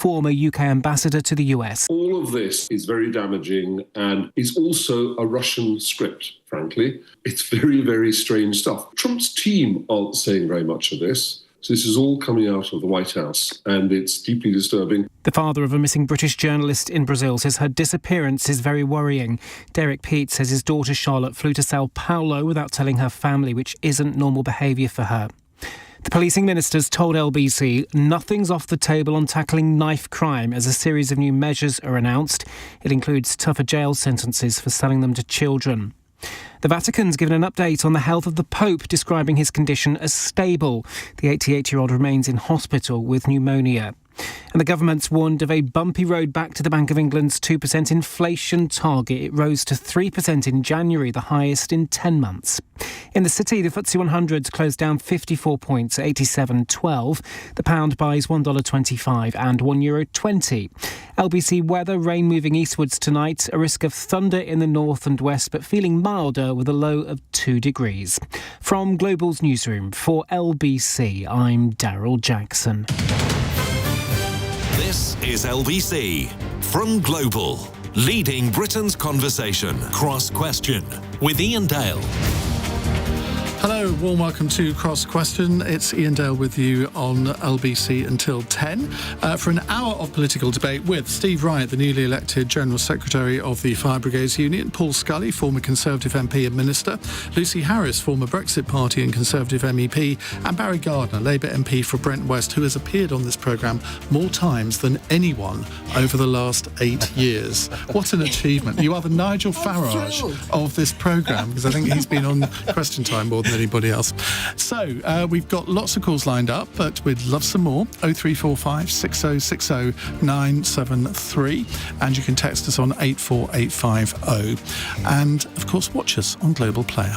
former UK ambassador to the US. All of this is very damaging and is also a Russian script, frankly. It's very, very strange stuff. Trump's team aren't saying very much of this. So this is all coming out of the White House, and it's deeply disturbing. The father of a missing British journalist in Brazil says her disappearance is very worrying. Derek Peet says his daughter Charlotte flew to Sao Paulo without telling her family, which isn't normal behaviour for her. The policing ministers told LBC nothing's off the table on tackling knife crime as a series of new measures are announced. It includes tougher jail sentences for selling them to children. The Vatican's given an update on the health of the Pope, describing his condition as stable. The 88-year-old remains in hospital with pneumonia. And the government's warned of a bumpy road back to the Bank of England's 2% inflation target. It rose to 3% in January, the highest in 10 months. In the city, the FTSE 100 closed down 54 points at 87.12. The pound buys $1.25 and €1.20. LBC weather, rain moving eastwards tonight, a risk of thunder in the north and west, but feeling milder with a low of 2 degrees. From Global's newsroom for LBC, I'm Daryl Jackson. This is LBC from Global, leading Britain's conversation. Cross Question with Iain Dale. Hello, warm welcome to Cross Question. It's Iain Dale with you on LBC until 10 for an hour of political debate with Steve Wright, the newly elected General Secretary of the Fire Brigades Union, Paul Scully, former Conservative MP and Minister, Lucy Harris, former Brexit Party and Conservative MEP, and Barry Gardner, Labour MP for Brent West, who has appeared on this programme more times than anyone over the last 8 years. What an achievement. You are the Nigel Farage of this programme, because I think he's been on Question Time more than anybody else. So we've got lots of calls lined up, but we'd love some more. 0345 6060 973, and you can text us on 84850, and of course watch us on Global Player.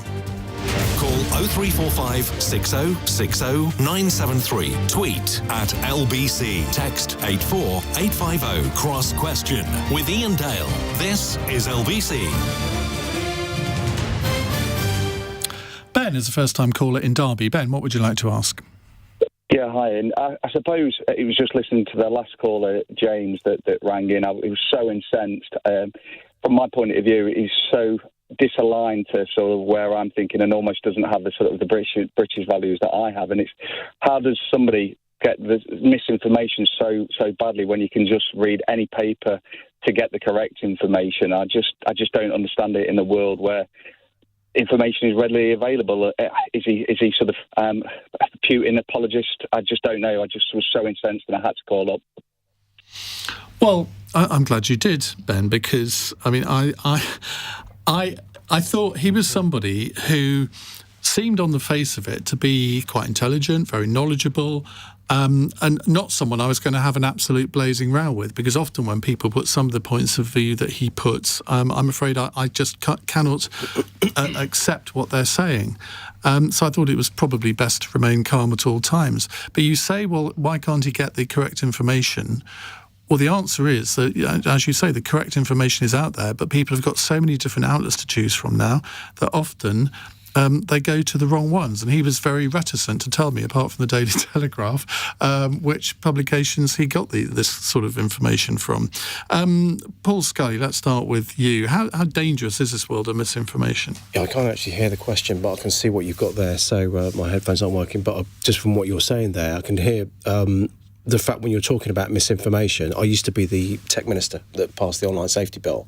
Call 0345 6060 973. Tweet at LBC. Text 84850. Cross Question with Iain Dale. This is LBC. Ben is a first-time caller in Derby. Ben, what would you like to ask? Yeah, hi. And I suppose it was just listening to the last caller, James, that rang in. He was so incensed. From my point of view, he's so disaligned to sort of where I'm thinking, and almost doesn't have the sort of the British values that I have. And it's how does somebody get the misinformation so badly when you can just read any paper to get the correct information? I just don't understand it in a world where information is readily available. Is he sort of a Putin apologist? I just don't know. I just was so incensed and I had to call up. Well, I'm glad you did, Ben, because I mean, I thought he was somebody who seemed on the face of it to be quite intelligent, very knowledgeable, and not someone I was going to have an absolute blazing row with, because often when people put some of the points of view that he puts, I'm afraid I just cannot accept what they're saying. So I thought it was probably best to remain calm at all times. But you say, well, why can't he get the correct information? Well, the answer is that, as you say, the correct information is out there, but people have got so many different outlets to choose from now that often they go to the wrong ones. And he was very reticent to tell me, apart from the Daily Telegraph, which publications he got this sort of information from. Paul Scully, let's start with you. How dangerous is this world of misinformation? Yeah, I can't actually hear the question, but I can see what you've got there. So my headphones aren't working, but just from what you're saying there, I can hear the fact when you're talking about misinformation. I used to be the tech minister that passed the online safety bill.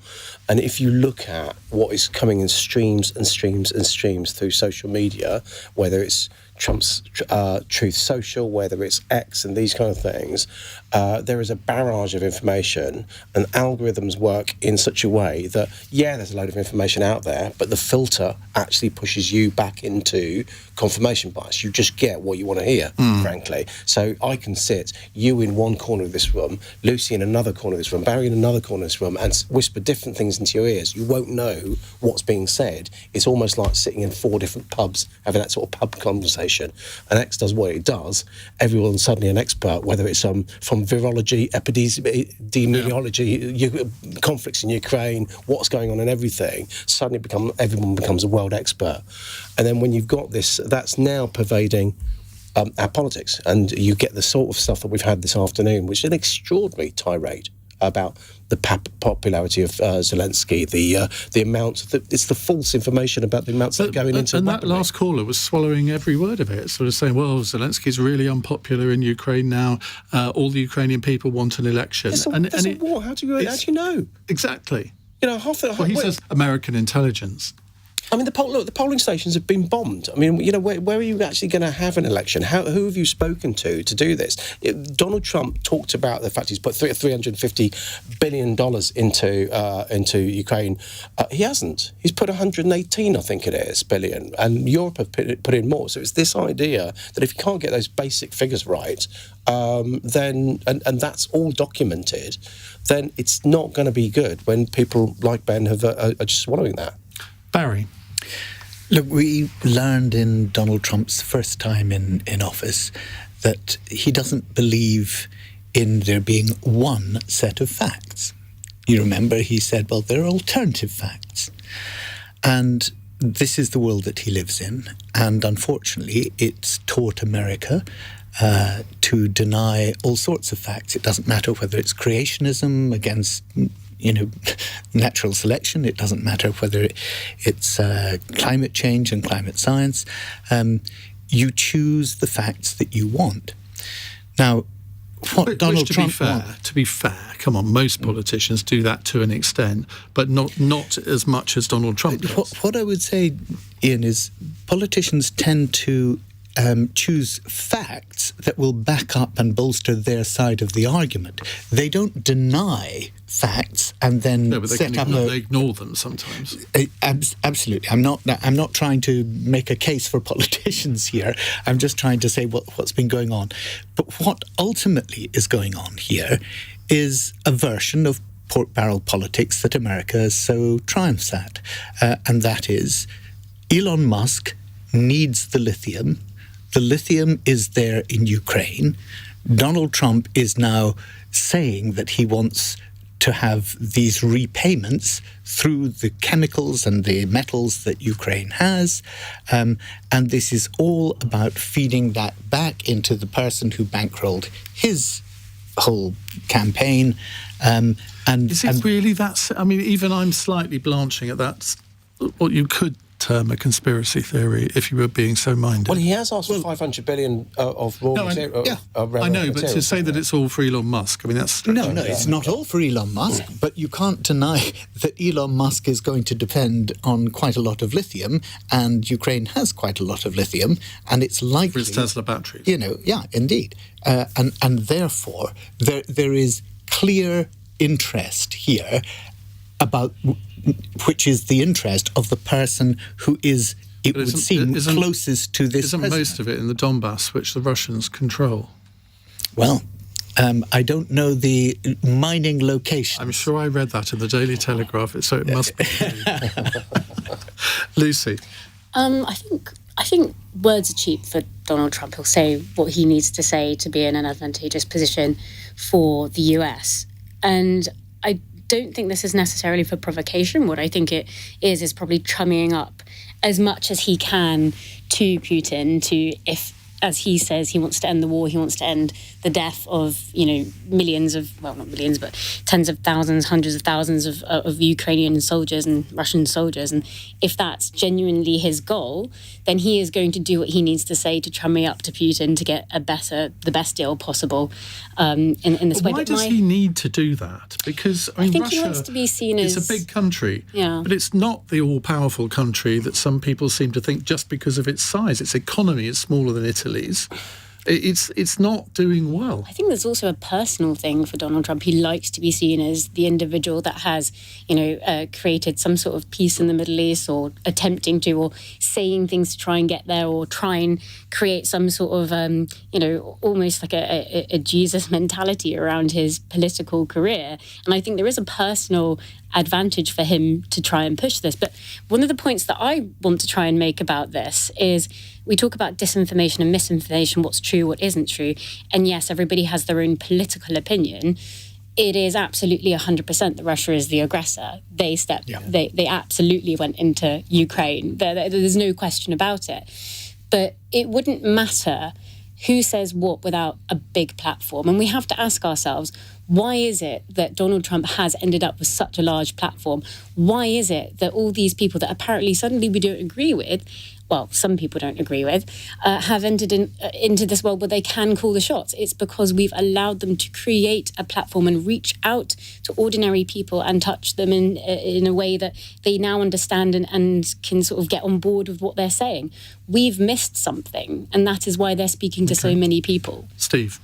And if you look at what is coming in streams and streams and streams through social media, whether it's Trump's Truth Social, whether it's X and these kind of things, there is a barrage of information, and algorithms work in such a way that, yeah, there's a load of information out there, but the filter actually pushes you back into confirmation bias. You just get what you want to hear, frankly. So I can sit, you in one corner of this room, Lucy in another corner of this room, Barry in another corner of this room, and whisper different things into your ears. You won't know what's being said. It's almost like sitting in 4 different pubs, having that sort of pub conversation. And X does what it does. Everyone's suddenly an expert, whether it's from virology, epidemiology, conflicts in Ukraine, what's going on in everything. Suddenly everyone becomes a world expert. And then when you've got this, that's now pervading our politics. And you get the sort of stuff that we've had this afternoon, which is an extraordinary tirade about the popularity of Zelensky, the amounts, it's the false information about the amounts that are going into and weaponry. That last caller was swallowing every word of it, sort of saying, well, Zelensky's really unpopular in Ukraine now. All the Ukrainian people want an election. It's a war. How do you know? Exactly. You know, he says American intelligence. I mean, the polling stations have been bombed. I mean, you know, where are you actually going to have an election? Who have you spoken to do this? Donald Trump talked about the fact he's put $350 billion into Ukraine. He hasn't. He's put 118, I think it is, billion, and Europe have put in more. So it's this idea that if you can't get those basic figures right, then and that's all documented, then it's not going to be good when people like Ben are just swallowing that. Barry. Look, we learned in Donald Trump's first time in office that he doesn't believe in there being one set of facts. You remember he said, well, there are alternative facts. And this is the world that he lives in. And unfortunately, it's taught America to deny all sorts of facts. It doesn't matter whether it's creationism against natural selection. It doesn't matter whether it's climate change and climate science. You choose the facts that you want. Now, what Donald Trump to be fair, come on, most politicians do that to an extent, but not as much as Donald Trump does. What I would say, Iain, is politicians tend to choose facts that will back up and bolster their side of the argument. They don't deny facts and then they ignore them sometimes. Absolutely. I'm not trying to make a case for politicians here. I'm just trying to say what's been going on. But what ultimately is going on here is a version of pork barrel politics that America so triumphs at, and that is Elon Musk needs the lithium. The lithium is there in Ukraine. Donald Trump is now saying that he wants to have these repayments through the chemicals and the metals that Ukraine has. And this is all about feeding that back into the person who bankrolled his whole campaign. And is it really that? I mean, even I'm slightly blanching at that, what you could term a conspiracy theory if you were being so minded. Well, he has asked for 500 billion of raw material. I know, but to say that it's all for Elon Musk, I mean, that's stretching. No, it's not all for Elon Musk, but you can't deny that Elon Musk is going to depend on quite a lot of lithium, and Ukraine has quite a lot of lithium, and it's likely... For its Tesla batteries. Yeah, indeed. And therefore, there is clear interest here about... which is the interest of the person who is, it would seem, closest to this Isn't president. most of it in the Donbass, which the Russians control? Well, I don't know the mining location. I'm sure I read that in the Daily Telegraph, so it must be. Lucy? I think words are cheap for Donald Trump. He'll say what he needs to say to be in an advantageous position for the US. And I don't think this is necessarily for provocation. What I think it is probably chumming up as much as he can to Putin, to, if, as he says, he wants to end the war, he wants to end the death of, millions of, well, not millions, but tens of thousands, hundreds of thousands of Ukrainian soldiers and Russian soldiers. And if that's genuinely his goal, then he is going to do what he needs to say to chummy up to Putin to get the best deal possible in this way. Why does he need to do that? Because, I think Russia, he wants to be seen as... It's a big country, but it's not the all-powerful country that some people seem to think just because of its size. Its economy is smaller than Italy's. It's not doing well. I think there's also a personal thing for Donald Trump. He likes to be seen as the individual that has, created some sort of peace in the Middle East, or attempting to, or saying things to try and get there, or try and create some sort of, almost like a Jesus mentality around his political career. And I think there is a personal advantage for him to try and push this. But one of the points that I want to try and make about this is, we talk about disinformation and misinformation, what's true, what isn't true. And yes, everybody has their own political opinion. It is absolutely 100% that Russia is the aggressor. They absolutely went into Ukraine. There's no question about it. But it wouldn't matter who says what without a big platform. And we have to ask ourselves, why is it that Donald Trump has ended up with such a large platform? Why is it that all these people that apparently suddenly we don't agree with, well, some people don't agree with, have entered into this world where they can call the shots? It's because we've allowed them to create a platform and reach out to ordinary people and touch them in a way that they now understand and can sort of get on board with what they're saying. We've missed something, and that is why they're speaking to so many people. Steve?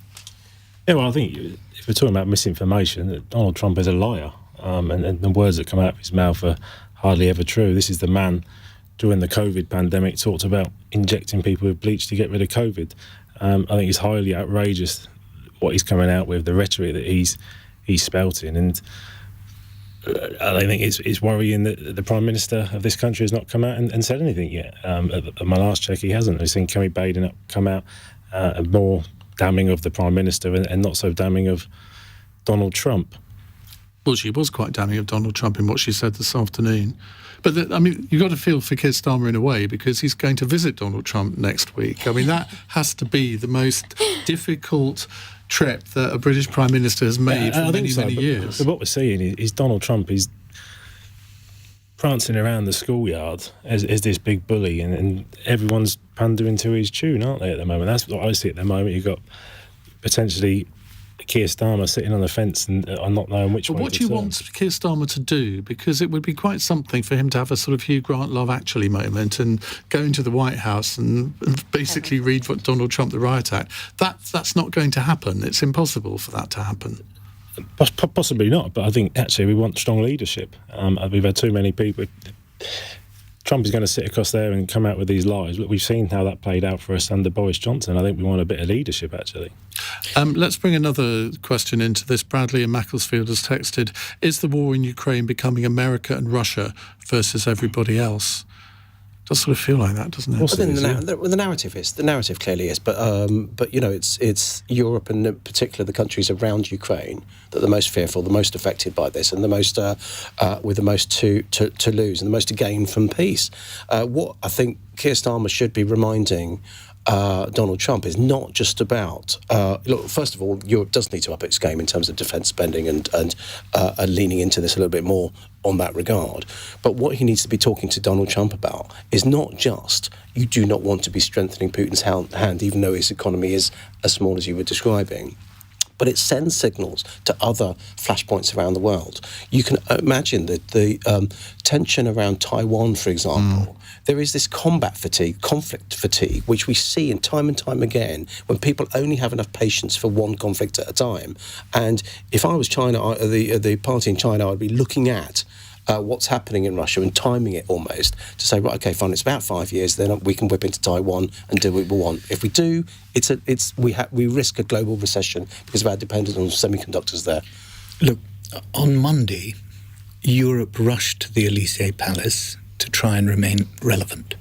Yeah, well, I think if we're talking about misinformation, Donald Trump is a liar, and the words that come out of his mouth are hardly ever true. This is the man during the COVID pandemic talked about injecting people with bleach to get rid of COVID. I think it's highly outrageous what he's coming out with, the rhetoric that he's spouting, and I think it's worrying that the Prime Minister of this country has not come out and said anything yet. At my last check, he hasn't. I've seen Kemi Baden come out more damning of the Prime Minister and not so damning of Donald Trump. Well, she was quite damning of Donald Trump in what she said this afternoon. But, you've got to feel for Kir Starmer in a way, because he's going to visit Donald Trump next week. I mean, that has to be the most difficult trip that a British Prime Minister has made for many years. But what we're seeing is Donald Trump is prancing around the schoolyard as this big bully, and everyone's pandering to his tune, aren't they, at the moment? That's what I see at the moment. You've got potentially Kir Starmer sitting on the fence and not knowing which way to turn. What do you want Kir Starmer to do? Because it would be quite something for him to have a sort of Hugh Grant Love Actually moment and go into the White House and basically read what Donald Trump, the Riot Act. That's not going to happen. It's impossible for that to happen. Possibly not, but I think actually we want strong leadership. We've had too many people. Trump is going to sit across there and come out with these lies, but we've seen how that played out for us under Boris Johnson. I think we want a bit of leadership, actually. Let's bring another question into this. Bradley in Macclesfield has texted, is the war in Ukraine becoming America and Russia versus everybody else? Does sort of feel like that, doesn't it? Well, the narrative is. The narrative clearly is. But it's Europe and in particular the countries around Ukraine that are the most fearful, the most affected by this, and the most with the most to lose and the most to gain from peace. What I think Kir Starmer should be reminding Donald Trump is not just about look, first of all, Europe does need to up its game in terms of defence spending and leaning into this a little bit more on that regard. But what he needs to be talking to Donald Trump about is not just you do not want to be strengthening Putin's hand, even though his economy is as small as you were describing. But it sends signals to other flashpoints around the world. You can imagine that the tension around Taiwan, for example, there is this combat fatigue, conflict fatigue, which we see in time and time again when people only have enough patience for one conflict at a time. And if I was China, the party in China, I'd be looking at what's happening in Russia and timing it almost to say, right, okay, fine, it's about 5 years, then we can whip into Taiwan and do what we want. If we do, we risk a global recession because of our dependence on semiconductors there. Look, on Monday, Europe rushed to the Elysee Palace to try and remain relevant.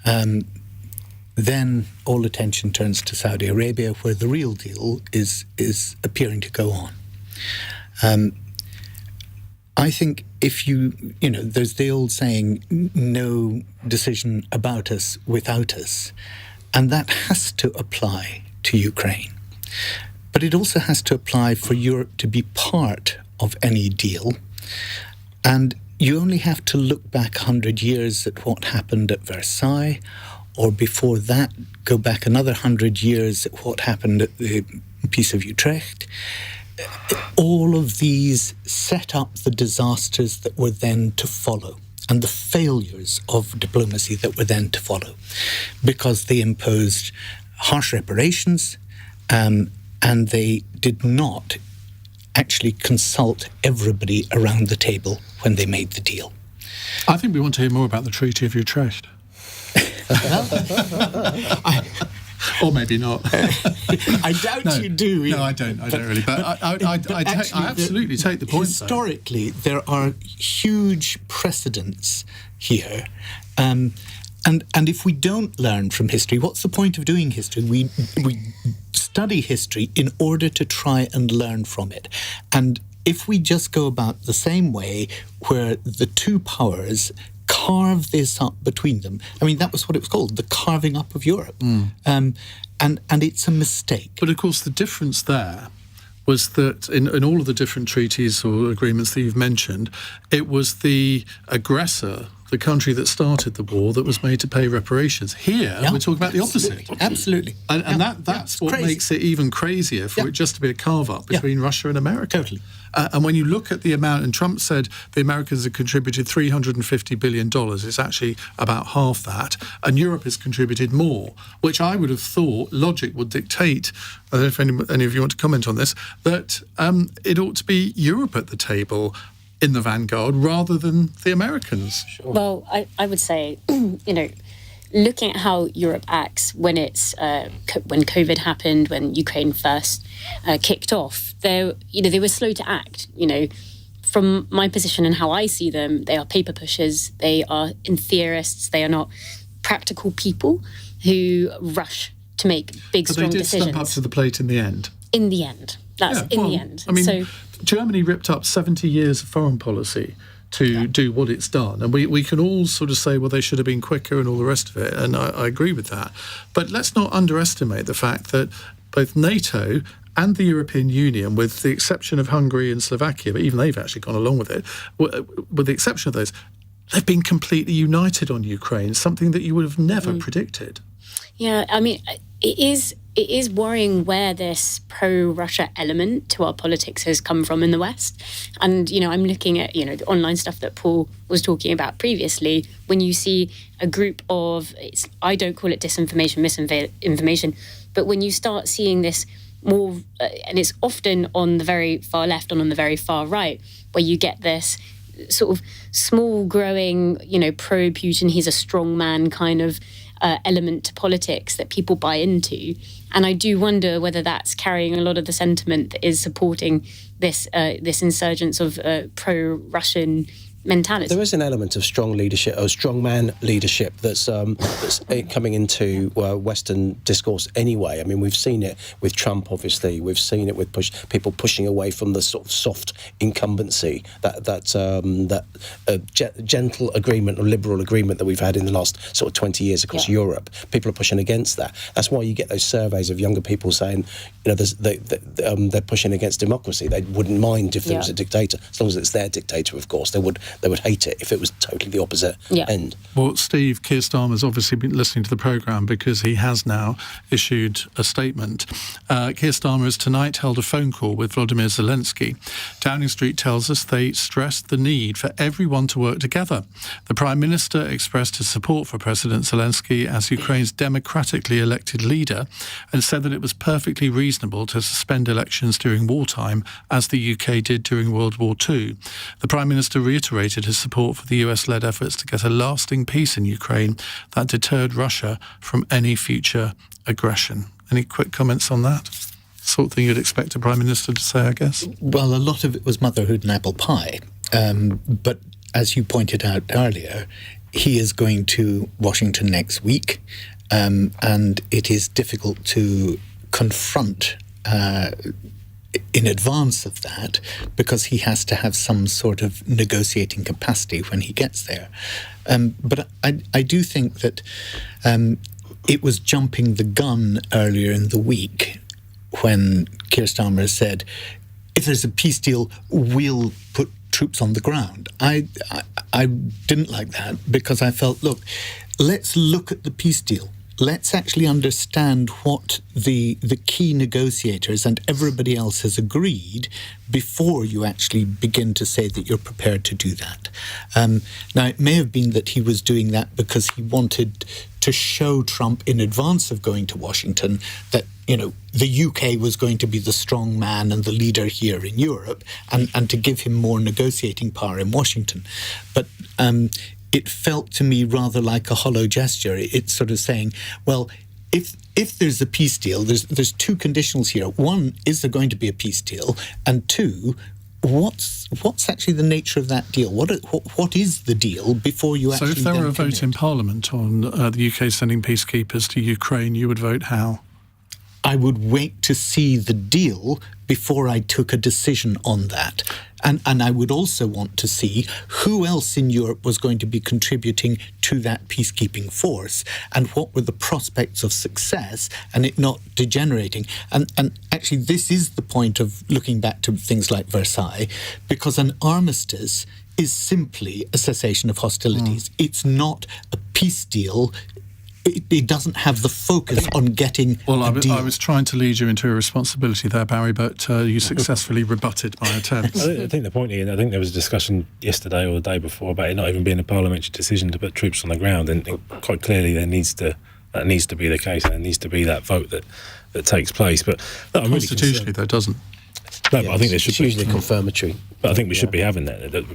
Then all attention turns to Saudi Arabia, where the real deal is appearing to go on. I think if there's the old saying, no decision about us without us, and that has to apply to Ukraine. But it also has to apply for Europe to be part of any deal. And you only have to look back 100 years at what happened at Versailles, or before that, go back another 100 years at what happened at the Peace of Utrecht. All of these set up the disasters that were then to follow and the failures of diplomacy that were then to follow, because they imposed harsh reparations and they did not actually consult everybody around the table when they made the deal. I think we want to hear more about the Treaty of Utrecht. Or maybe not. I doubt you do. No, I don't really. But I absolutely take the point. Historically, there are huge precedents here. And if we don't learn from history, what's the point of doing history? We study history in order to try and learn from it. And if we just go about the same way, where the two powers carve this up between them. I mean, that was what it was called, the carving up of Europe. And it's a mistake. But of course, the difference there was that in all of the different treaties or agreements that you've mentioned, it was the aggressor, the country that started the war, that was made to pay reparations. Here, we're talking about the opposite. Absolutely. And that's what makes it even crazier for it just to be a carve-up between Russia and America. Totally. And when you look at the amount, and Trump said the Americans have contributed $350 billion, it's actually about half that, and Europe has contributed more, which I would have thought logic would dictate, I don't know if any of you want to comment on this, that it ought to be Europe at the table in the vanguard rather than the Americans. Sure. Well, I would say, looking at how Europe acts when it's when COVID happened, when Ukraine first kicked off, they were slow to act. From my position and how I see them, they are paper pushers. They are theorists. They are not practical people who rush to make big, strong decisions. But they did step up to the plate in the end. In the end, the end. I mean, Germany ripped up 70 years of foreign policy to do what it's done. And we can all sort of say, well, they should have been quicker and all the rest of it. And I agree with that. But let's not underestimate the fact that both NATO and the European Union, with the exception of Hungary and Slovakia, but even they've actually gone along with it, with the exception of those, they've been completely united on Ukraine, something that you would have never predicted. Yeah, I mean, it is worrying where this pro-Russia element to our politics has come from in the West. And, I'm looking at, the online stuff that Paul was talking about previously. When you see a group of, I don't call it disinformation, misinformation, but when you start seeing this more, and it's often on the very far left and on the very far right, where you get this sort of small growing, pro-Putin, he's a strongman kind of element to politics that people buy into. And I do wonder whether that's carrying a lot of the sentiment that is supporting this insurgence of pro-Russian mentality. There is an element of strong leadership, or strongman leadership, that's coming into Western discourse anyway. I mean, we've seen it with Trump, obviously. We've seen it with people pushing away from the sort of soft incumbency, that gentle agreement or liberal agreement that we've had in the last sort of 20 years across Europe. People are pushing against that. That's why you get those surveys of younger people saying, they're pushing against democracy. They wouldn't mind if there was a dictator, as long as it's their dictator, of course. They would hate it if it was totally the opposite end. Well, Steve, Kir Starmer's obviously been listening to the programme because he has now issued a statement. Kir Starmer has tonight held a phone call with Volodymyr Zelensky. Downing Street tells us they stressed the need for everyone to work together. The Prime Minister expressed his support for President Zelensky as Ukraine's democratically elected leader and said that it was perfectly reasonable to suspend elections during wartime, as the UK did during World War II. The Prime Minister reiterated his support for the US-led efforts to get a lasting peace in Ukraine that deterred Russia from any future aggression. Any quick comments on that? Sort of thing you'd expect a Prime Minister to say, I guess? Well, a lot of it was motherhood and apple pie. But as you pointed out earlier, he is going to Washington next week, and it is difficult to confront in advance of that, because he has to have some sort of negotiating capacity when he gets there. But I do think that it was jumping the gun earlier in the week when Kir Starmer said, if there's a peace deal, we'll put troops on the ground. I didn't like that, because I felt, look, let's look at the peace deal. Let's actually understand what the key negotiators and everybody else has agreed before you actually begin to say that you're prepared to do that. Now, it may have been that he was doing that because he wanted to show Trump in advance of going to Washington that, the UK was going to be the strong man and the leader here in Europe, and to give him more negotiating power in Washington. But it felt to me rather like a hollow gesture. It's sort of saying, well, if there's a peace deal, there's two conditionals here. One, is there going to be a peace deal? And two, what's actually the nature of that deal? What is the deal before you actually? So if there were a vote in Parliament on the UK sending peacekeepers to Ukraine, you would vote how? I would wait to see the deal before I took a decision on that. And I would also want to see who else in Europe was going to be contributing to that peacekeeping force and what were the prospects of success and it not degenerating. And actually, this is the point of looking back to things like Versailles, because an armistice is simply a cessation of hostilities. It's not a peace deal. It doesn't have the focus on getting a deal. I was trying to lead you into a responsibility there, Barry, but you successfully rebutted my attempt. I think the point, Ian, I think there was a discussion yesterday or the day before about it not even being a parliamentary decision to put troops on the ground, and quite clearly that needs to be the case, and there needs to be that vote that takes place. But no, constitutionally, though, doesn't. No, but I think there should be usually confirmatory. But I think we should be having that.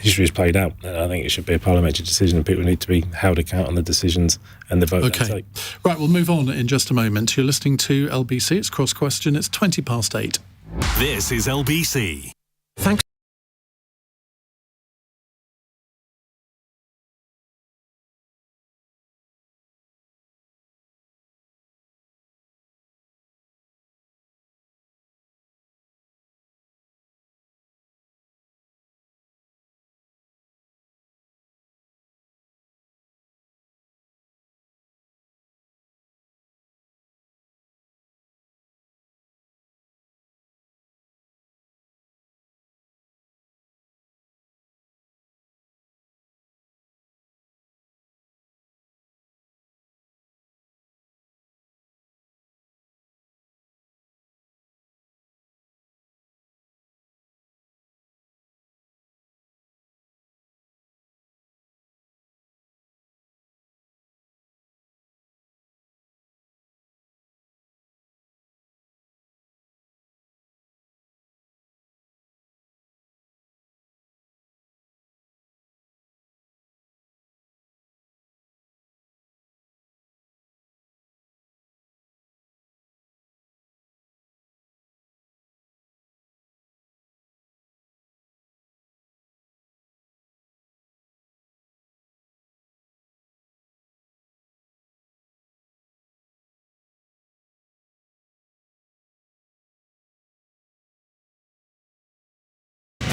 History has played out, and I think it should be a parliamentary decision, and people need to be held account on the decisions and the vote they take. Right, we'll move on in just a moment. You're listening to LBC. It's Cross Question. It's 8:20. This is LBC. Thanks.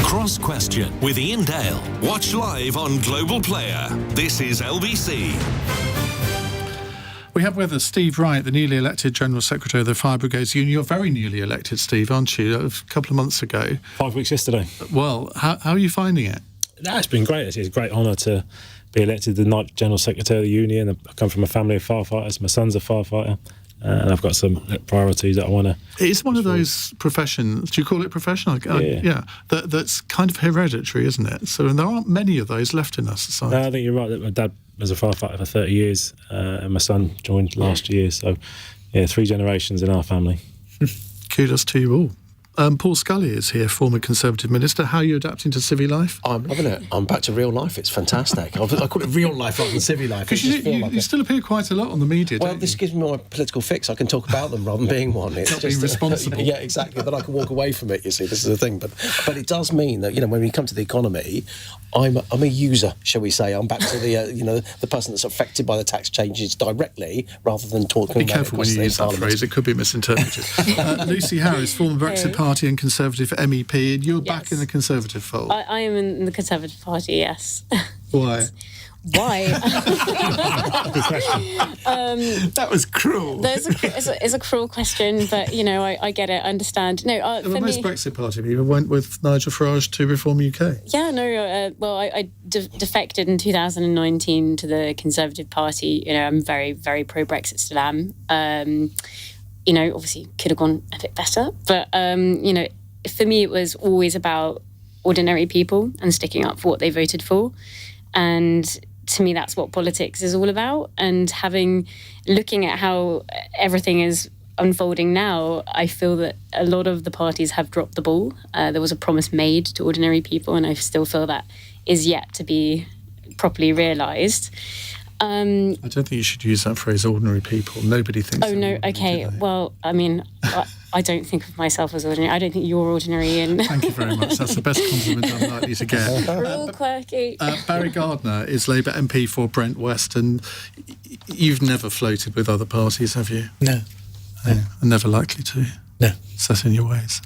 Cross Question with Iain Dale. Watch live on Global Player. This is LBC. We have with us Steve Wright, the newly elected General Secretary of the Fire Brigades Union. You're very newly elected, Steve, aren't you? A couple of months ago. 5 weeks yesterday. Well, how are you finding it? It's been great. It's a great honour to be elected the ninth General Secretary of the Union. I come from a family of firefighters. My son's a firefighter. And I've got some priorities that I want to... It's one of those professions, do you call it profession? Yeah. That's kind of hereditary, isn't it? So and there aren't many of those left in our society. No, I think you're right. My dad was a firefighter for 30 years and my son joined last year. So, 3 generations in our family. Kudos to you all. Paul Scully is here, former Conservative Minister. How are you adapting to civvy life? I'm loving it. I'm back to real life. It's fantastic. I call it real life rather than civvy life. Because you still appear quite a lot on the media, Well, this gives me my political fix. I can talk about them rather than being one. It's not being responsible. Yeah, exactly. Then I can walk away from it, you see. This is the thing. But it does mean that, when we come to the economy, I'm a user, shall we say. I'm back to the, the person that's affected by the tax changes directly rather than talking about it. Be careful when you use that phrase. It could be misinterpreted. Lucy Harris, former Brexit Party and Conservative MEP, and you're back in the Conservative fold. I am in the Conservative Party, yes. Why? Why? That was cruel. It's a cruel question, but I get it, I understand. No, for most Brexit Party people went with Nigel Farage to Reform UK. Yeah, no. I defected in 2019 to the Conservative Party. I'm very, very pro Brexit still am. Obviously could have gone a bit better, but for me it was always about ordinary people and sticking up for what they voted for. And to me, that's what politics is all about. And looking at how everything is unfolding now, I feel that a lot of the parties have dropped the ball. There was a promise made to ordinary people, and I still feel that is yet to be properly realised. I don't think you should use that phrase, ordinary people. Nobody thinks... Oh, no, OK. Well, I mean, I don't think of myself as ordinary. I don't think you're ordinary. Thank you very much. That's the best compliment I'm likely to get. We're all quirky. Barry Gardner is Labour MP for Brent West, and you've never floated with other parties, have you? No. never likely to. No. Set in your ways.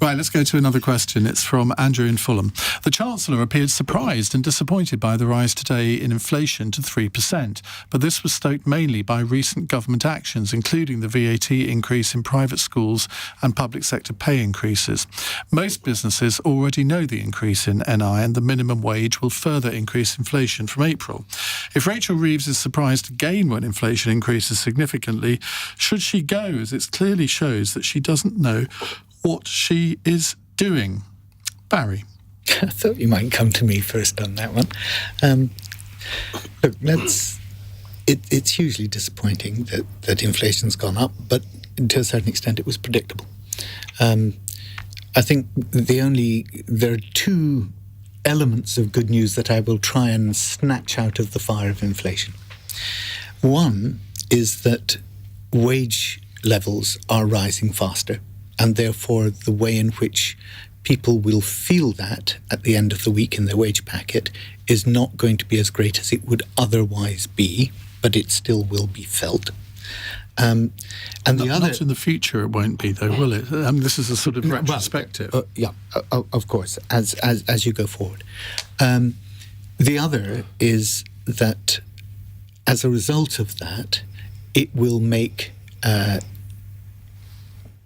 Right, let's go to another question. It's from Andrew in Fulham. The Chancellor appeared surprised and disappointed by the rise today in inflation to 3%, but this was stoked mainly by recent government actions, including the VAT increase in private schools and public sector pay increases. Most businesses already know the increase in NI, and the minimum wage will further increase inflation from April. If Rachel Reeves is surprised again when inflation increases significantly, should she go, as it clearly shows that she doesn't know what she is doing? Barry. I thought you might come to me first on that one. Look, it's hugely disappointing that inflation's gone up, but to a certain extent it was predictable. I think there are two elements of good news that I will try and snatch out of the fire of inflation. One is that wage levels are rising faster, and therefore the way in which people will feel that at the end of the week in their wage packet is not going to be as great as it would otherwise be, but it still will be felt. And the other, not in the future, it won't be, though, will it? This is a sort of retrospective. Of course, as you go forward. The other is that as a result of that, it will make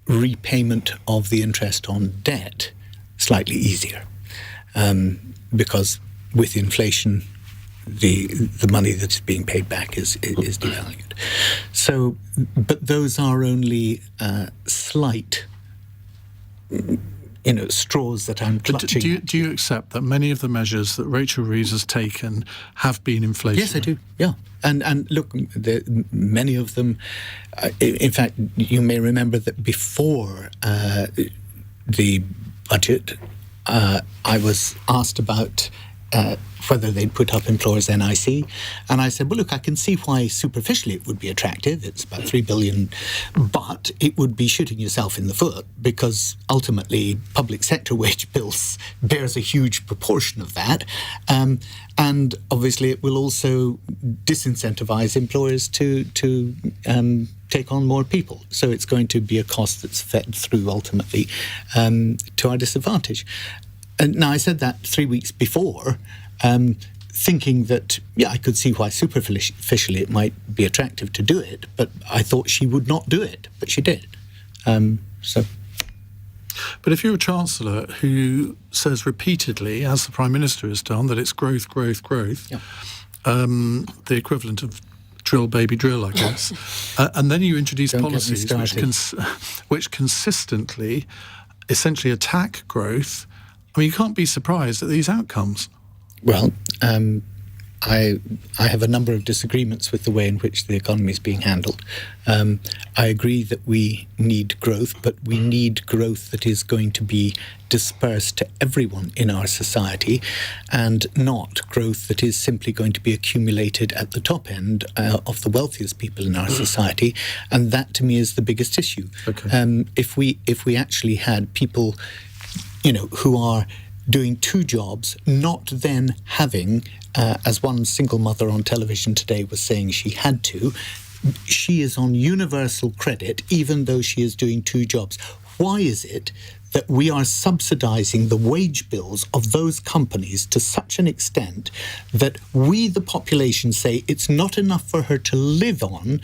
repayment of the interest on debt slightly easier, because with inflation, the money that's being paid back is devalued. So, but those are only slight, straws that I'm clutching. Do you accept that many of the measures that Rachel Reeves has taken have been inflationary? Yes, I do. Yeah, and look, many of them. In fact, you may remember that before the budget, I was asked about whether they'd put up employers' NIC. And I said, well, look, I can see why superficially it would be attractive. It's about $3 billion, but it would be shooting yourself in the foot, because ultimately public sector wage bills bears a huge proportion of that. And obviously it will also disincentivize employers to take on more people. So it's going to be a cost that's fed through ultimately to our disadvantage. And now, I said that 3 weeks before, thinking that, I could see why superficially it might be attractive to do it, but I thought she would not do it, but she did. But if you're a Chancellor who says repeatedly, as the Prime Minister has done, that it's growth, growth, growth, the equivalent of drill, baby, drill, I guess, and then you introduce policies which consistently essentially attack growth, I mean, you can't be surprised at these outcomes. Well, I have a number of disagreements with the way in which the economy is being handled. I agree that we need growth, but we need growth that is going to be dispersed to everyone in our society, and not growth that is simply going to be accumulated at the top end of the wealthiest people in our society. And that, to me, is the biggest issue. Okay. If we actually had people, who are doing two jobs, not then having, as one single mother on television today was saying she had to, she is on universal credit even though she is doing two jobs. Why is it that we are subsidising the wage bills of those companies to such an extent that we, the population, say it's not enough for her to live on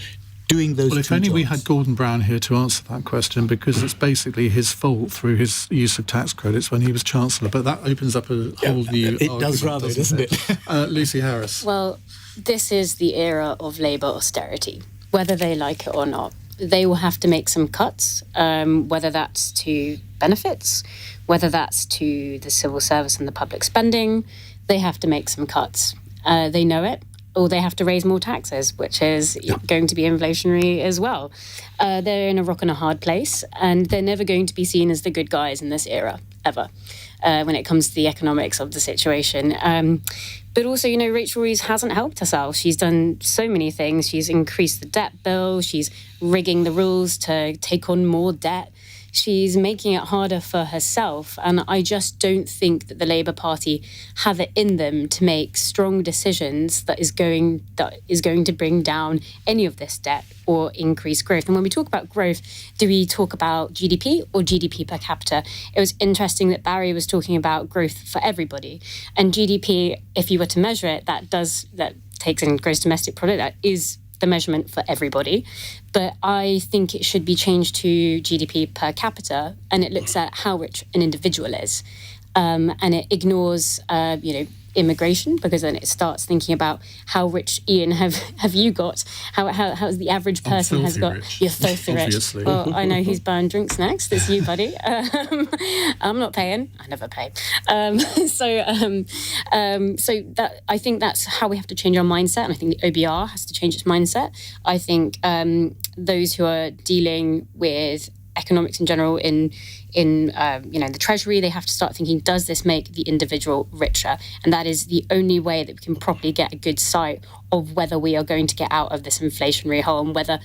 doing those two jobs? Well, if only we had Gordon Brown here to answer that question, because it's basically his fault through his use of tax credits when he was Chancellor. But that opens up a whole new argument. It does rather, doesn't it? Lucy Harris. Well, this is the era of Labour austerity, whether they like it or not. They will have to make some cuts, whether that's to benefits, whether that's to the civil service and the public spending. They have to make some cuts. They know it. Or they have to raise more taxes, which is going to be inflationary as well. They're in a rock and a hard place, and they're never going to be seen as the good guys in this era, ever, when it comes to the economics of the situation. But also, Rachel Reeves hasn't helped herself. She's done so many things. She's increased the debt bill. She's rigging the rules to take on more debt. she's making it harder for herself. And I just don't think that the Labour Party have it in them to make strong decisions that is going to bring down any of this debt or increase growth. And when we talk about growth, do we talk about GDP or GDP per capita? It was interesting that Barry was talking about growth for everybody. And GDP, if you were to measure it, that takes in gross domestic product, that is the measurement for everybody. But I think it should be changed to GDP per capita, and it looks at how rich an individual is. And it ignores, immigration, because then it starts thinking about how rich, Ian, have you got? How's the average person has got? Rich. You're filthy rich. Well, I know who's buying drinks next. It's you, buddy. I'm not paying. I never pay. So that I think that's how we have to change our mindset, and I think the OBR has to change its mindset. I think those who are dealing with economics in general in the Treasury, they have to start thinking, does this make the individual richer? And that is the only way that we can properly get a good sight of whether we are going to get out of this inflationary hole, and whether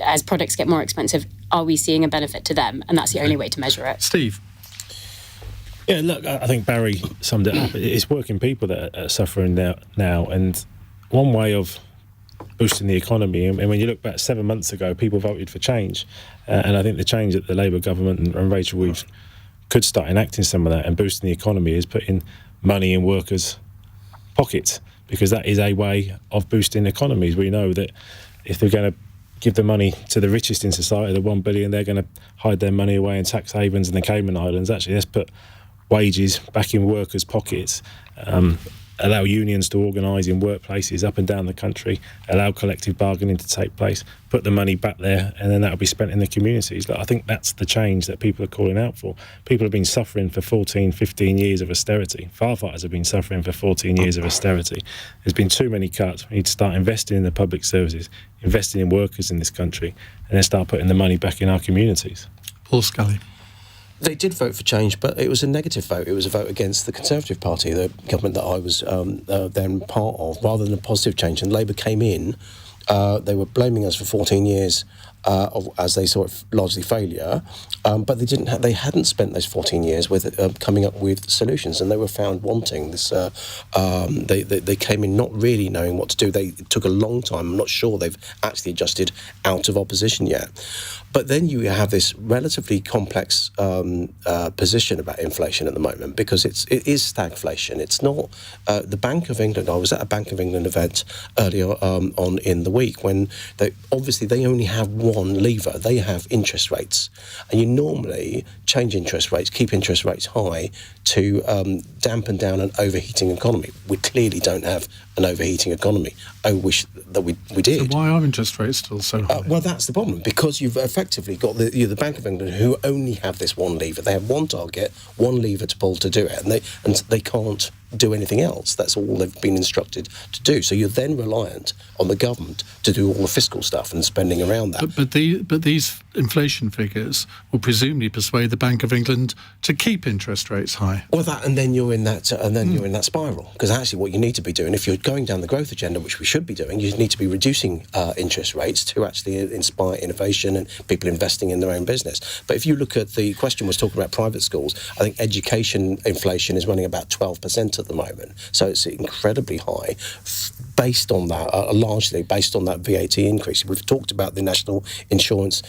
as products get more expensive, are we seeing a benefit to them? And that's the only way to measure it. Steve? Yeah, look, I think Barry summed it up. It's working people that are suffering now, and one way of boosting the economy, and when you look back 7 months ago, people voted for change, and I think the change that the Labour government and Rachel Reeves could start enacting some of that and boosting the economy is putting money in workers' pockets, because that is a way of boosting economies. We know that if they're going to give the money to the richest in society, the 1 billion, they're going to hide their money away in tax havens and the Cayman Islands. Actually, let's put wages back in workers' pockets, allow unions to organise in workplaces up and down the country, allow collective bargaining to take place, put the money back there, and then that'll be spent in the communities. I think that's the change that people are calling out for. People have been suffering for 14, 15 years of austerity. Firefighters have been suffering for 14 years of austerity. There's been too many cuts. We need to start investing in the public services, investing in workers in this country, and then start putting the money back in our communities. Paul Scully. They did vote for change, but it was a negative vote. It was a vote against the Conservative Party, the government that I was then part of, rather than a positive change. And Labour came in, they were blaming us for 14 years as they saw it largely failure, but they hadn't spent those 14 years with coming up with solutions, and they were found wanting. They came in not really knowing what to do. It took a long time. I'm not sure they've actually adjusted out of opposition yet. But then you have this relatively complex position about inflation at the moment, because it is stagflation. It's not the Bank of England. I was at a Bank of England event earlier on in the week when they only have one lever. They have interest rates, and you normally change interest rates, keep interest rates high to dampen down an overheating economy. We clearly don't have an overheating economy. I wish that we did. So why are interest rates still so high? Well, that's the problem, because you've effectively got the Bank of England, who only have this one lever. They have one target, one lever to pull to do it, and they can't do anything else. That's all they've been instructed to do. So you're then reliant on the government to do all the fiscal stuff and spending around that. But these inflation figures will presumably persuade the Bank of England to keep interest rates high. Well, then you're in that, you're in that spiral. Because actually, what you need to be doing, if you're going down the growth agenda, which we should be doing, you need to be reducing interest rates to actually inspire innovation and people investing in their own business. But if you look at the question was talking about private schools, I think education inflation is running about 12% at the moment. So it's incredibly high, based on that, largely based on that VAT increase. We've talked about the national insurance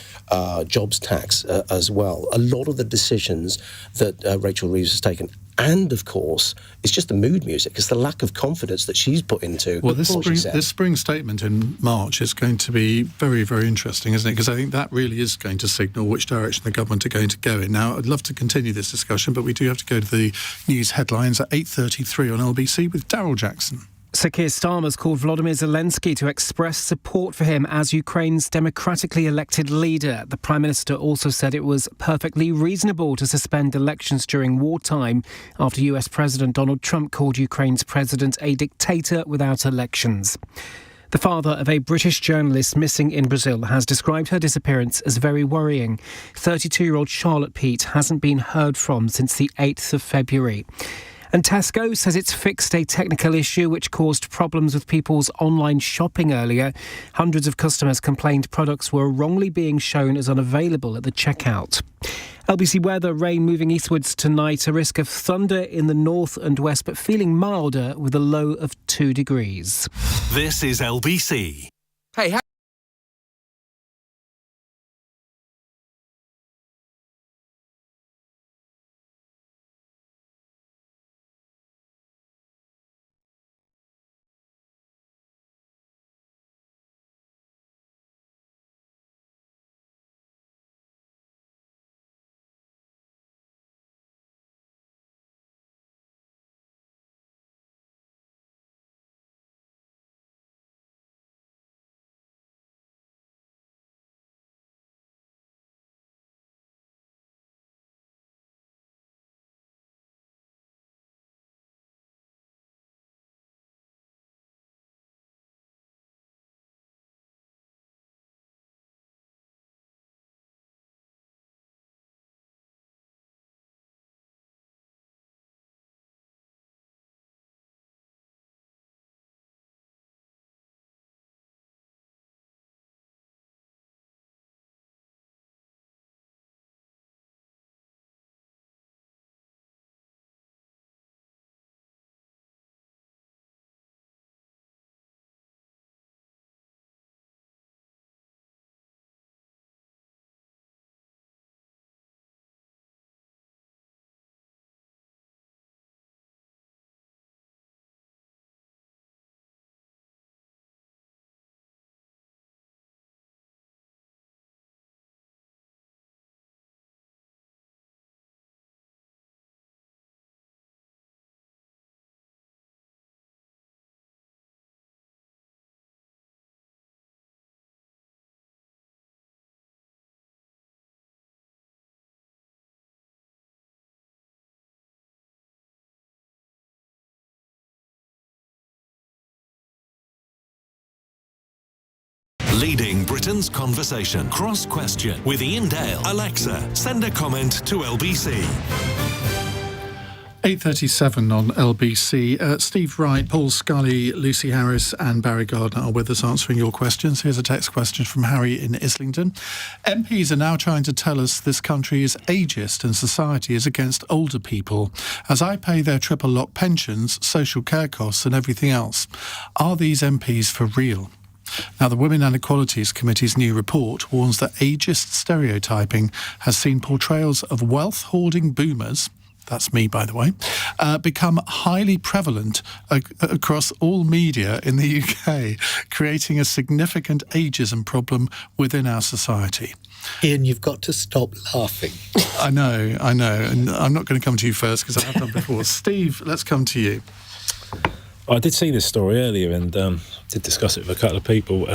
jobs tax as well. A lot of the decisions that Rachel Reeves has taken, and of course, it's just the mood music. It's the lack of confidence that she's put into. Well, this spring statement in March is going to be very, very interesting, isn't it? Because I think that really is going to signal which direction the government are going to go in. Now, I'd love to continue this discussion, but we do have to go to the news headlines at 8:33 on LBC with Daryl Jackson. Sir Kir Starmer's called Volodymyr Zelensky to express support for him as Ukraine's democratically elected leader. The Prime Minister also said it was perfectly reasonable to suspend elections during wartime after US President Donald Trump called Ukraine's president a dictator without elections. The father of a British journalist missing in Brazil has described her disappearance as very worrying. 32-year-old Charlotte Peete hasn't been heard from since the 8th of February. And Tesco says it's fixed a technical issue which caused problems with people's online shopping earlier. Hundreds of customers complained products were wrongly being shown as unavailable at the checkout. LBC weather, rain moving eastwards tonight, a risk of thunder in the north and west, but feeling milder with a low of 2 degrees. This is LBC. Hey, Leading Britain's conversation. Cross Question with Iain Dale. Alexa, send a comment to LBC. 8:37 on LBC. Steve Wright, Paul Scully, Lucy Harris and Barry Gardner are with us answering your questions. Here's a text question from Harry in Islington. MPs are now trying to tell us this country is ageist and society is against older people. As I pay their triple lock pensions, social care costs and everything else, are these MPs for real? Now, the Women and Equalities Committee's new report warns that ageist stereotyping has seen portrayals of wealth-hoarding boomers, that's me, by the way, become highly prevalent across all media in the UK, creating a significant ageism problem within our society. Iain, you've got to stop laughing. I know. And I'm not going to come to you first because I have done before. Steve, let's come to you. I did see this story earlier and did discuss it with a couple of people.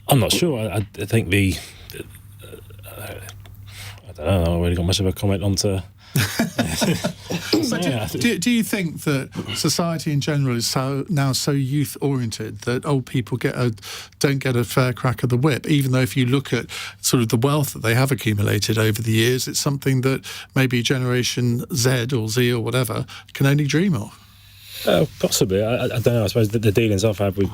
I'm not sure. I think I don't know. I don't really got much of a comment on to. Do you think that society in general is now so youth oriented that old people don't get a fair crack of the whip, even though if you look at sort of the wealth that they have accumulated over the years, it's something that maybe Generation Z or Z or whatever can only dream of? Possibly. I don't know. I suppose the dealings I've had with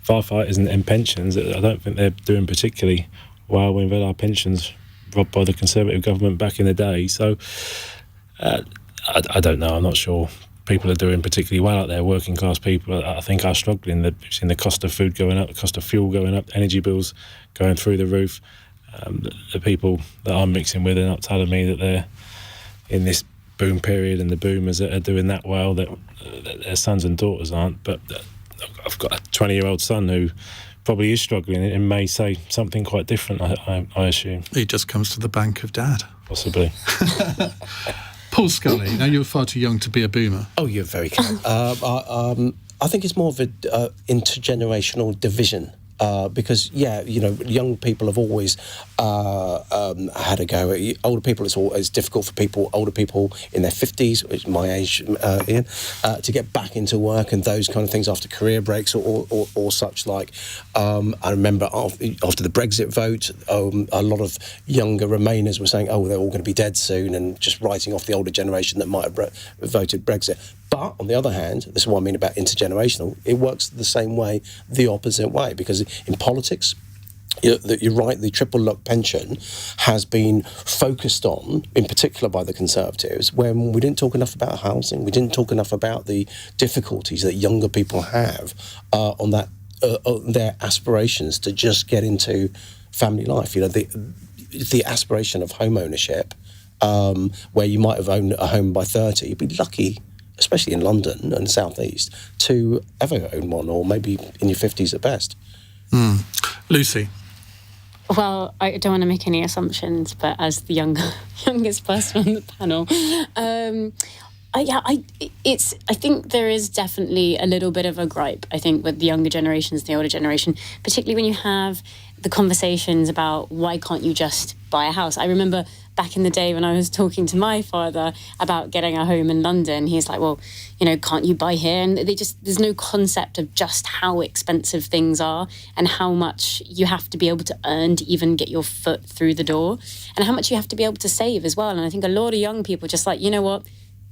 firefighters and pensions, I don't think they're doing particularly well. We've had our pensions robbed by the Conservative government back in the day. So I don't know. I'm not sure people are doing particularly well out there. Working class people, I think, are struggling. We've seen the cost of food going up, the cost of fuel going up, energy bills going through the roof. The people that I'm mixing with are not telling me that they're in this boom period and the boomers that are doing that well, that their sons and daughters aren't. But I've got a 20-year-old son who probably is struggling and may say something quite different, I assume. He just comes to the bank of dad. Possibly. Paul Scully, now you're far too young to be a boomer. Oh, you're very kind. I think it's more of an intergenerational division. Because, young people have always had a go at older people. It's difficult for older people in their 50s, which is my age, Ian, to get back into work and those kind of things after career breaks or such like. I remember after the Brexit vote, a lot of younger Remainers were saying, they're all going to be dead soon, and just writing off the older generation that might have voted Brexit. But on the other hand, this is what I mean about intergenerational, it works the same way, the opposite way, because in politics, you're right, the triple lock pension has been focused on, in particular by the Conservatives, when we didn't talk enough about housing, we didn't talk enough about the difficulties that younger people have on their aspirations to just get into family life. The aspiration of home ownership, where you might have owned a home by 30, you'd be lucky, especially in London and South East, to ever own one, or maybe in your 50s at best. Lucy? Well, I don't want to make any assumptions, but as the youngest person on the panel, I think there is definitely a little bit of a gripe, I think, with the younger generations, the older generation, particularly when you have the conversations about why can't you just buy a house. I remember back in the day when I was talking to my father about getting a home in London, he's like, well, can't you buy here? And there's no concept of just how expensive things are and how much you have to be able to earn to even get your foot through the door, and how much you have to be able to save as well. And I think a lot of young people just like, you know what,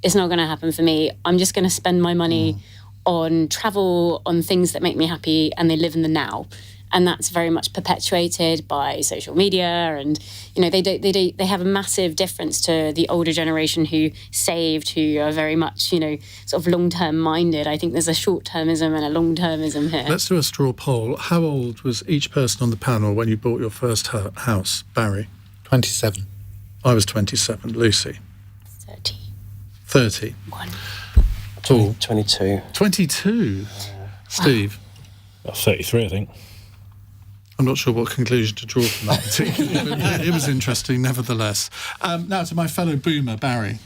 it's not going to happen for me. I'm just going to spend my money on travel, on things that make me happy, and they live in the now. And that's very much perpetuated by social media, and they have a massive difference to the older generation who saved, who are very much sort of long-term minded. I think there's a short-termism and a long-termism here. Let's do a straw poll. How old was each person on the panel when you bought your first house? Barry? 27. I was 27. Lucy? 30. One. Paul? 22. 22. Steve? 33, I think. I'm not sure what conclusion to draw from that particularly, but it was interesting nevertheless. Now to my fellow boomer, Barry.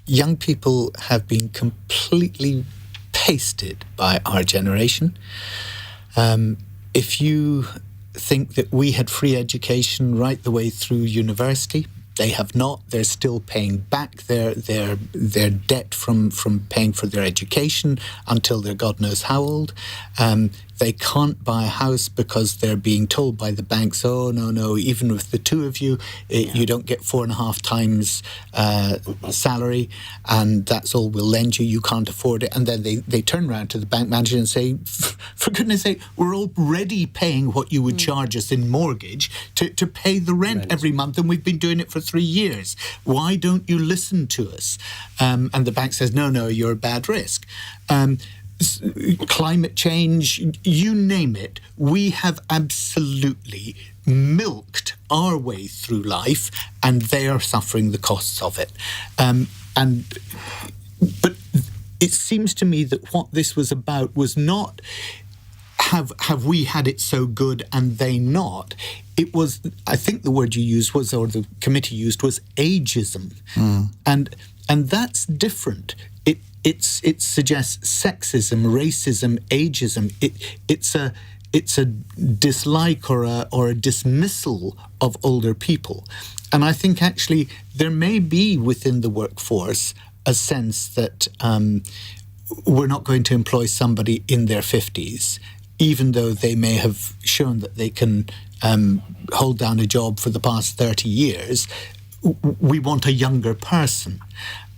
Young people have been completely pasted by our generation. If you think that we had free education right the way through university, they have not. They're still paying back their debt from paying for their education until they're God knows how old. They can't buy a house because they're being told by the banks, oh, no, even with the two of you, you don't get 4.5 times salary, and that's all we'll lend you. You can't afford it. And then they turn around to the bank manager and say, for goodness sake, we're already paying what you would charge us in mortgage to pay the rent every month, and we've been doing it for 3 years. Why don't you listen to us? And the bank says, no, you're a bad risk. Climate change, you name it, we have absolutely milked our way through life, and they are suffering the costs of it. But it seems to me that what this was about was not have we had it so good and they not. It was, I think the word you used was, or the committee used, was ageism. And that's different. It suggests sexism, racism, ageism. It's a dislike or a dismissal of older people. And I think actually there may be within the workforce a sense that we're not going to employ somebody in their 50s, even though they may have shown that they can hold down a job for the past 30 years. We want a younger person.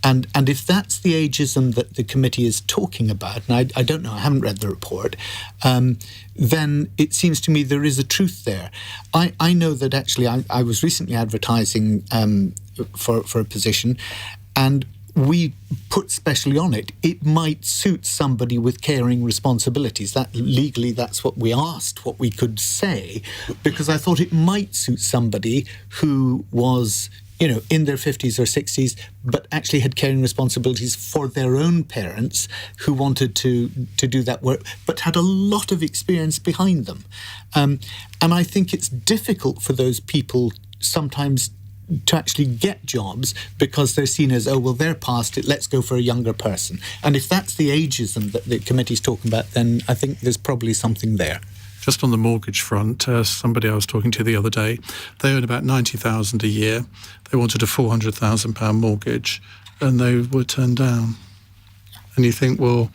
And if that's the ageism that the committee is talking about, and I don't know, I haven't read the report, then it seems to me there is a truth there. I know that actually I was recently advertising for a position, and we put specially on it, it might suit somebody with caring responsibilities. That legally, that's what we asked, what we could say, because I thought it might suit somebody who was, in their 50s or 60s, but actually had caring responsibilities for their own parents who wanted to do that work, but had a lot of experience behind them. And I think it's difficult for those people sometimes to actually get jobs because they're seen as, they're past it, let's go for a younger person. And if that's the ageism that the committee's talking about, then I think there's probably something there. just on the mortgage front, somebody I was talking to the other day, they earn about $90,000 a year. They wanted a £400,000 mortgage, and they were turned down. And you think, well,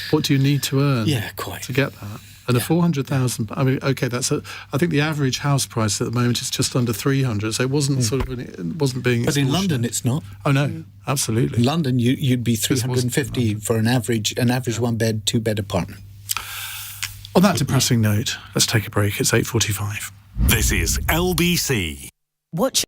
what do you need to earn to get that? And a 400,000, I mean, okay, I think the average house price at the moment is just under 300, so it wasn't it wasn't being But in London, it's not. Oh, no, absolutely. In London, you'd be 350 for an average one-bed, two-bed apartment. On that depressing note, let's take a break. It's 8:45. This is LBC. Watch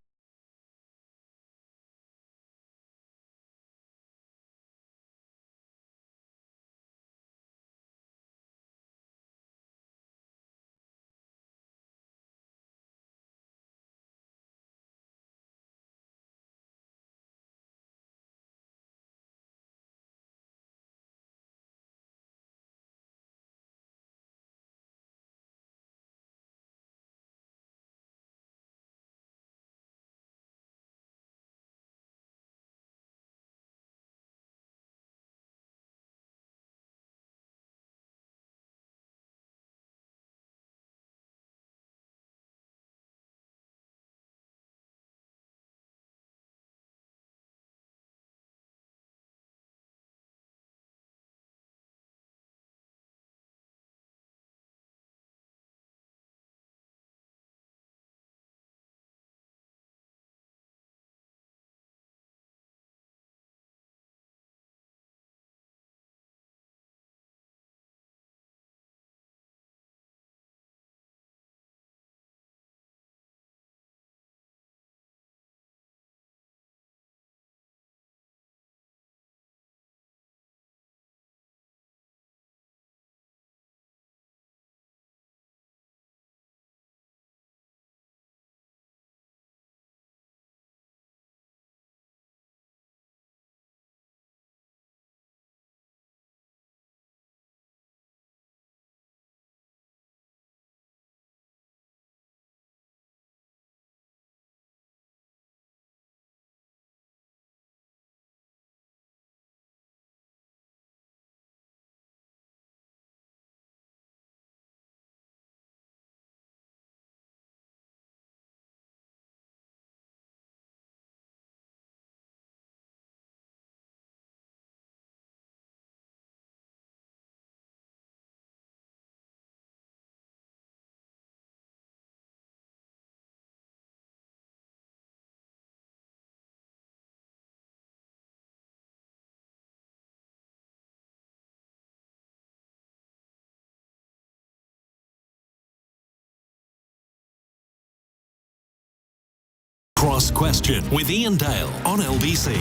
Cross Question with Iain Dale on LBC.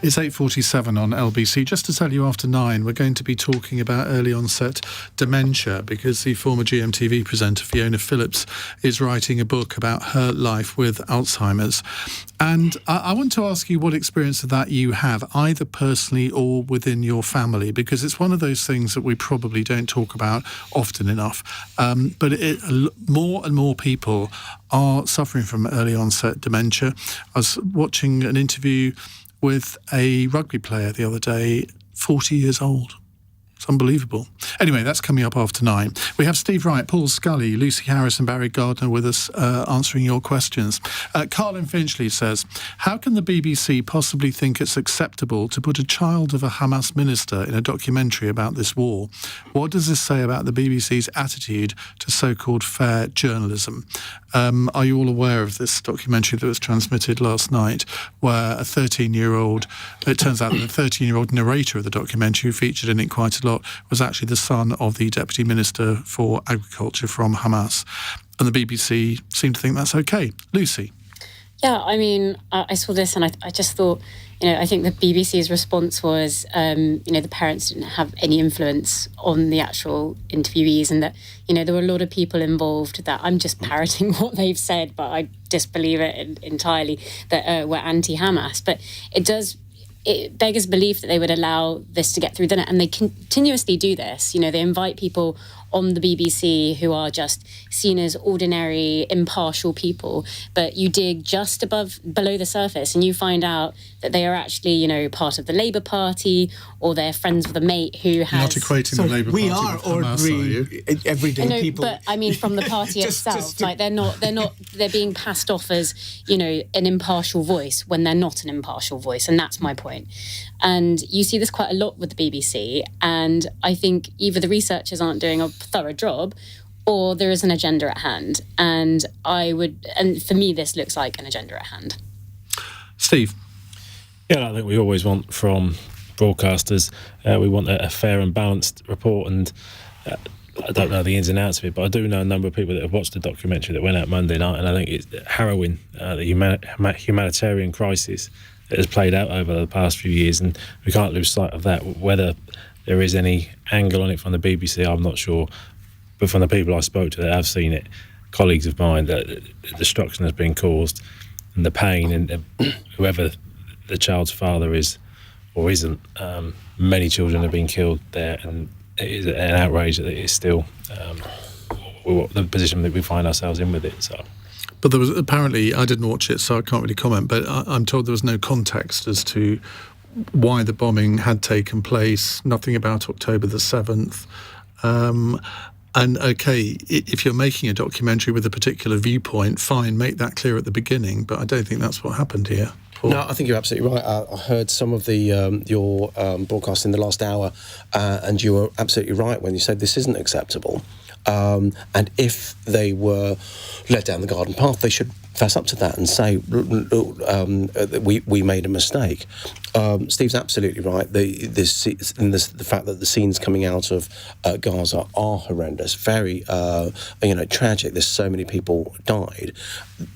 It's 8:47 on LBC. Just to tell you, after 9, we're going to be talking about early onset dementia, because the former GMTV presenter Fiona Phillips is writing a book about her life with Alzheimer's. And I want to ask you what experience of that you have, either personally or within your family, because it's one of those things that we probably don't talk about often enough. But more and more people are suffering from early onset dementia. I was watching an interview with a rugby player the other day, 40 years old. It's unbelievable. Anyway, that's coming up after 9. We have Steve Wright, Paul Scully, Lucy Harris and Barry Gardner with us answering your questions. Carlin Finchley says, how can the BBC possibly think it's acceptable to put a child of a Hamas minister in a documentary about this war? What does this say about the BBC's attitude to so-called fair journalism? Are you all aware of this documentary that was transmitted last night, where a 13-year-old, it turns out that the 13-year-old narrator of the documentary, who featured in it quite a lot, was actually the son of the Deputy Minister for Agriculture from Hamas. And the BBC seemed to think that's okay. Lucy? Yeah, I mean, I saw this and I just thought, I think the BBC's response was, the parents didn't have any influence on the actual interviewees, and that, there were a lot of people involved that I'm just parroting what they've said, but I disbelieve it entirely, that were anti-Hamas. But it beggars belief that they would allow this to get through the net, and they continuously do this. They invite people on the BBC who are just seen as ordinary, impartial people, but you dig just below the surface and you find out that they are actually, you know, part of the Labour Party, or they're friends with a mate who has... You're not equating the Labour Party we are with Hamas, are you? ordinary, everyday people. But I mean, from the party itself, they're being passed off as, you know, an impartial voice when they're not an impartial voice, and that's my point. And you see this quite a lot with the BBC, and I think either the researchers aren't doing a thorough job, or there is an agenda at hand. And for me, this looks like an agenda at hand. Steve? Yeah, I think we always want from broadcasters, we want a fair and balanced report, and I don't know the ins and outs of it, but I do know a number of people that have watched the documentary that went out Monday night, and I think it's harrowing, the humanitarian crisis that has played out over the past few years, and we can't lose sight of that. Whether there is any angle on it from the BBC, I'm not sure, but from the people I spoke to that have seen it, colleagues of mine, that the destruction has been caused, and the pain, and whoever the child's father is or isn't, many children have been killed there, and it is an outrage that it is still the position that we find ourselves in with it. So. But there was apparently, I didn't watch it, so I can't really comment, but I'm told there was no context as to why the bombing had taken place, nothing about October the 7th. And okay, if you're making a documentary with a particular viewpoint, fine, make that clear at the beginning, but I don't think that's what happened here. Paul? No, I think you're absolutely right. I heard some of your broadcast in the last hour, and you were absolutely right when you said this isn't acceptable. And if they were led down the garden path, they should fess up to that and say, we made a mistake. Steve's absolutely right. The fact that the scenes coming out of Gaza are horrendous, very tragic. There's so many people died.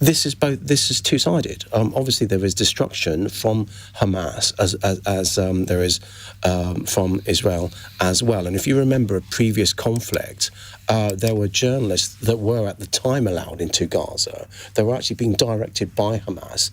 This is two-sided. Obviously, there is destruction from Hamas as there is from Israel as well. And if you remember a previous conflict, there were journalists that were at the time allowed into Gaza. They were actually being directed by Hamas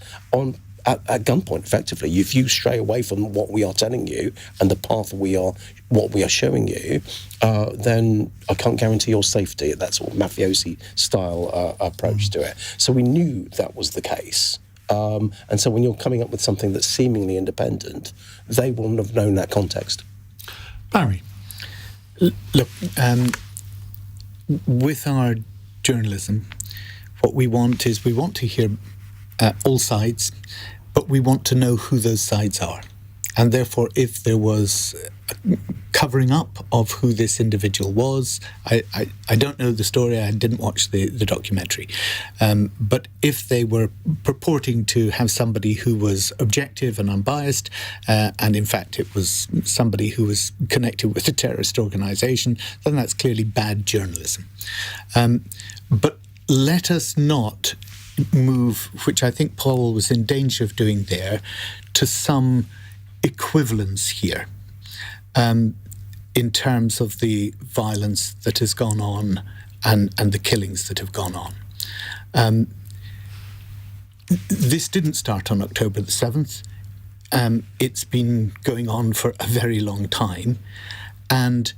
at gunpoint, effectively. If you stray away from what we are telling you and the path what we are showing you, then I can't guarantee your safety. That sort of mafiosi style approach to it. So we knew that was the case. And so when you're coming up with something that's seemingly independent, they wouldn't have known that context. Barry? Look, with our journalism, what we want to hear all sides, but we want to know who those sides are. And therefore, if there was a covering up of who this individual was, I don't know the story, I didn't watch the documentary, but if they were purporting to have somebody who was objective and unbiased, and in fact it was somebody who was connected with a terrorist organisation, then that's clearly bad journalism. But let us not move, which I think Paul was in danger of doing there, to some equivalence here in terms of the violence that has gone on and the killings that have gone on. This didn't start on October the 7th. It's been going on for a very long time, and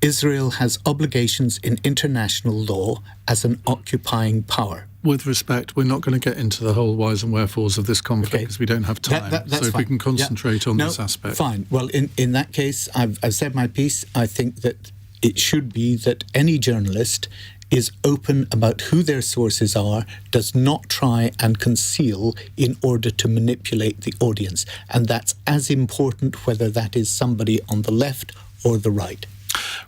Israel has obligations in international law as an occupying power. With respect, we're not going to get into the whole whys and wherefores of this conflict because we don't have time. That's so if fine. We can concentrate on this aspect. Fine. Well, in that case, I've said my piece. I think that it should be that any journalist is open about who their sources are, does not try and conceal in order to manipulate the audience. And that's as important whether that is somebody on the left or the right.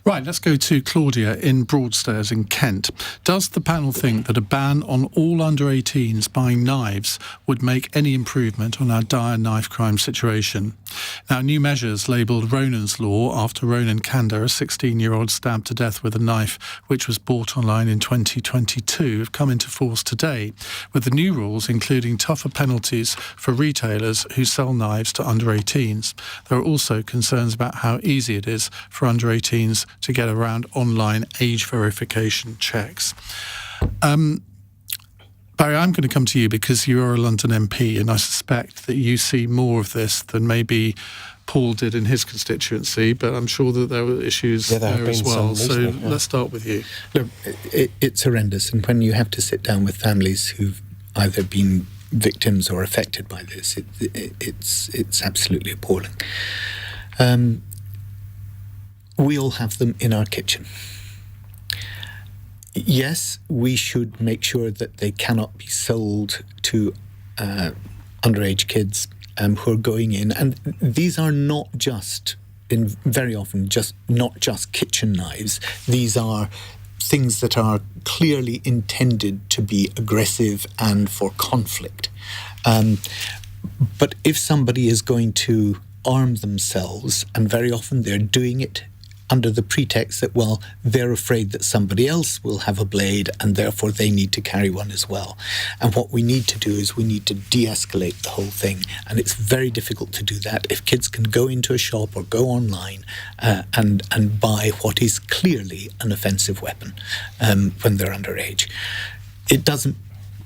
Right, let's go to Claudia in Broadstairs in Kent. Does the panel think that a ban on all under-18s buying knives would make any improvement on our dire knife crime situation? Now, new measures labelled Ronan's Law after Ronan Kanda, a 16-year-old stabbed to death with a knife which was bought online in 2022, have come into force today, with the new rules including tougher penalties for retailers who sell knives to under-18s. There are also concerns about how easy it is for under-18s to get around online age verification checks. Barry, I'm going to come to you because you're a London MP, and I suspect that you see more of this than maybe Paul did in his constituency, but I'm sure that there were issues there as well. So let's start with you. Look, it's horrendous, and when you have to sit down with families who've either been victims or affected by this, it's absolutely appalling. We all have them in our kitchen. Yes, we should make sure that they cannot be sold to underage kids who are going in. And these are not just, very often, not just kitchen knives. These are things that are clearly intended to be aggressive and for conflict. But if somebody is going to arm themselves, and very often they're doing it under the pretext that, well, they're afraid that somebody else will have a blade and therefore they need to carry one as well. And what we need to do is we need to de-escalate the whole thing. And it's very difficult to do that if kids can go into a shop or go online and buy what is clearly an offensive weapon when they're underage. It doesn't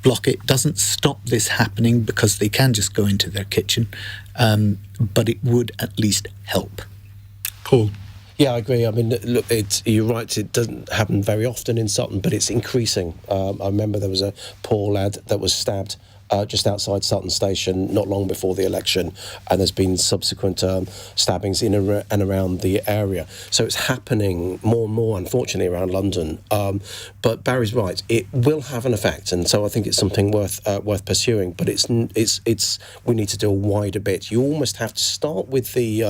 block it, doesn't stop this happening because they can just go into their kitchen, but it would at least help. Paul? Yeah, I agree. I mean, look, you're right, it doesn't happen very often in Sutton, but it's increasing. I remember there was a poor lad that was stabbed just outside Sutton Station not long before the election, and there's been subsequent stabbings in and around the area. So it's happening more and more, unfortunately, around London. But Barry's right; it will have an effect, and so I think it's something worth pursuing. But it's we need to do a wider bit. You almost have to start with the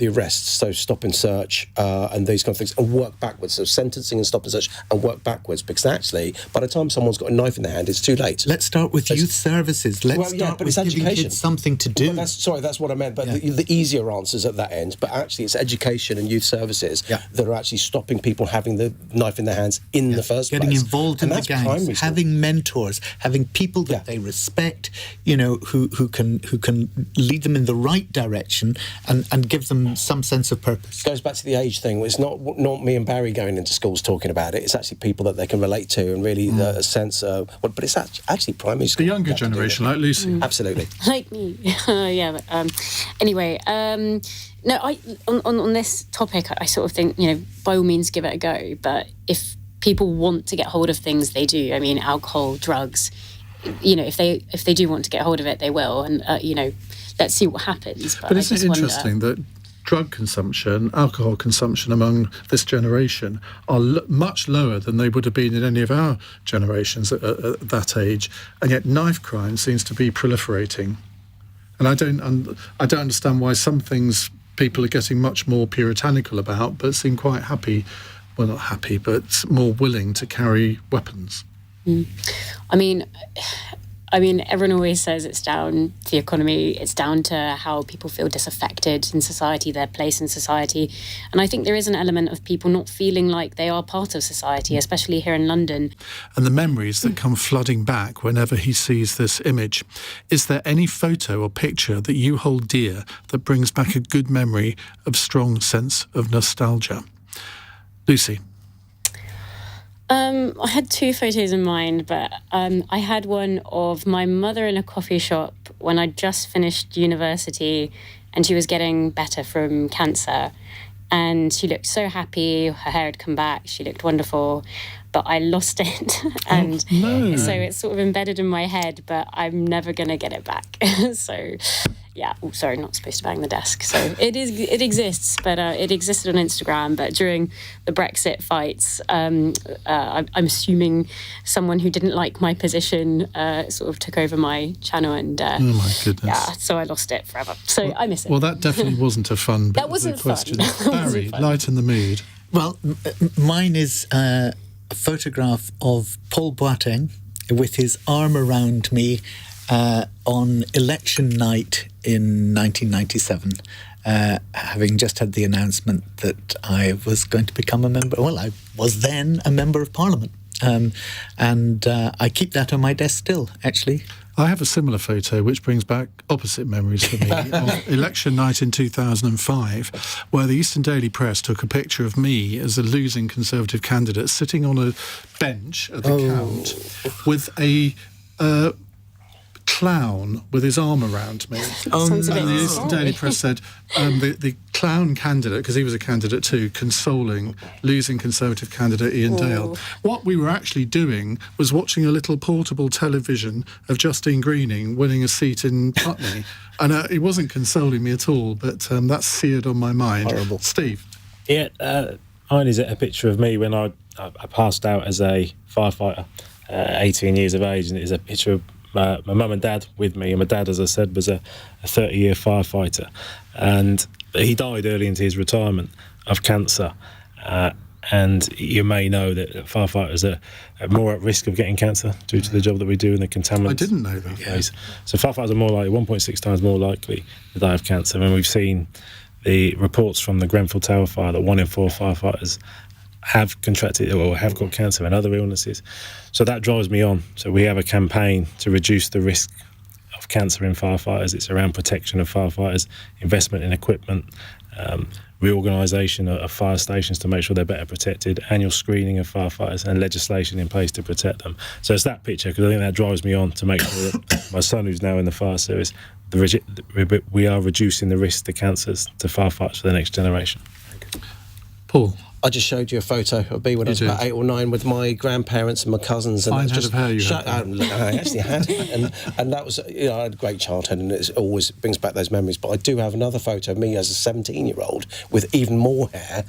arrests, so stop and search and these kind of things, and work backwards. So sentencing and stop and search, and work backwards, because actually, by the time someone's got a knife in their hand, it's too late. Let's start with youth services. Let's start with giving kids something to do. Well, that's what I meant. But the easier answers at that end. But actually, it's education and youth services that are actually stopping people having the knife in their hands in the first place. Getting involved in the gangs, having mentors, having people that they respect, who can lead them in the right direction and give them some sense of purpose. It goes back to the age thing. It's not me and Barry going into schools talking about it. It's actually people that they can relate to and really a sense of. But it's actually primary school. The younger generation, like Lucy. Absolutely. Like me. Anyway, no, on this topic, I sort of think, by all means give it a go. But if people want to get hold of things, they do. I mean, alcohol, drugs, if they do want to get hold of it, they will. And, let's see what happens. But isn't it interesting that drug consumption, alcohol consumption among this generation are much lower than they would have been in any of our generations at that age, and yet knife crime seems to be proliferating. And I don't understand why some things people are getting much more puritanical about, but seem quite happy, well, not happy, but more willing to carry weapons. I mean, everyone always says it's down to the economy, it's down to how people feel disaffected in society, their place in society. And I think there is an element of people not feeling like they are part of society, especially here in London. And the memories that come flooding back whenever he sees this image. Is there any photo or picture that you hold dear that brings back a good memory of strong sense of nostalgia? Lucy? I had two photos in mind, but I had one of my mother in a coffee shop when I just finished university and she was getting better from cancer. And she looked so happy, her hair had come back, she looked wonderful, but I lost it. And so it's sort of embedded in my head, but I'm never going to get it back. So, yeah. Oh, sorry, not supposed to bang the desk. So it exists, but it existed on Instagram. But during the Brexit fights, I'm assuming someone who didn't like my position sort of took over my channel, and oh my goodness, yeah, so I lost it forever. So I miss it. Well, that definitely wasn't a fun bit. That wasn't of the question. fun. Barry, lighten the mood. Well, mine is a photograph of Paul Boateng with his arm around me on election night in 1997, having just had the announcement that I was going to become a member. Well, I was then a member of Parliament, and I keep that on my desk still, actually. I have a similar photo which brings back opposite memories for me of election night in 2005, where the Eastern Daily Press took a picture of me as a losing Conservative candidate sitting on a bench at the count with a clown with his arm around me. Sounds a bit And the scary. Daily Press said the clown candidate, because he was a candidate too, consoling losing Conservative candidate Iain Dale. What we were actually doing was watching a little portable television of Justine Greening winning a seat in Putney. And it wasn't consoling me at all, but that's seared on my mind. Horrible. Steve? Yeah, mine is a picture of me when I passed out as a firefighter, 18 years of age, and it is a picture of my mum and dad with me. And my dad, as I said, was a 30-year firefighter, and he died early into his retirement of cancer. And you may know that firefighters are more at risk of getting cancer due to the job that we do and the contaminants. I didn't know that. Yeah. So firefighters are more likely, 1.6 times more likely to die of cancer. And we've seen the reports from the Grenfell Tower fire that 1 in 4 firefighters have contracted or have got cancer and other illnesses. So that drives me on. So we have a campaign to reduce the risk of cancer in firefighters. It's around protection of firefighters, investment in equipment, reorganisation of fire stations to make sure they're better protected, annual screening of firefighters, and legislation in place to protect them. So it's that picture, because I think that drives me on to make sure that my son, who's now in the fire service, we are reducing the risk to cancers to firefighters for the next generation. Paul? I just showed you a photo of me when I was about 8 or 9 with my grandparents and my cousins. And Fine that's head of hair you had. I actually had. And that was, I had a great childhood, and it always brings back those memories. But I do have another photo of me as a 17-year-old with even more hair,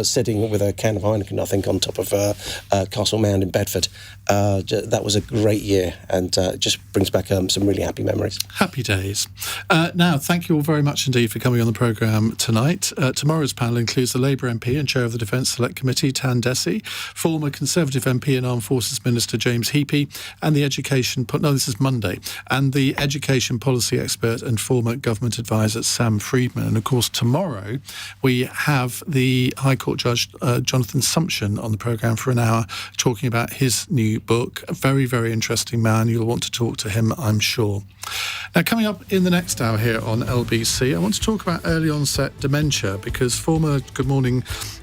sitting with a can of Heineken, I think, on top of Castle Mound in Bedford. That was a great year, and it just brings back some really happy memories. Happy days. Now, thank you all very much indeed for coming on the programme tonight. Tomorrow's panel includes the Labour MP and Chair of the Defence Select Committee, Tan Dessy, former Conservative MP and Armed Forces Minister James Heapy, and the this is Monday, and the education policy expert and former government advisor Sam Freedman. And of course, tomorrow we have the High Court Judge Jonathan Sumption on the programme for an hour, talking about his new book. A very, very interesting man. You'll want to talk to him, I'm sure. Now, coming up in the next hour here on LBC, I want to talk about early onset dementia, because former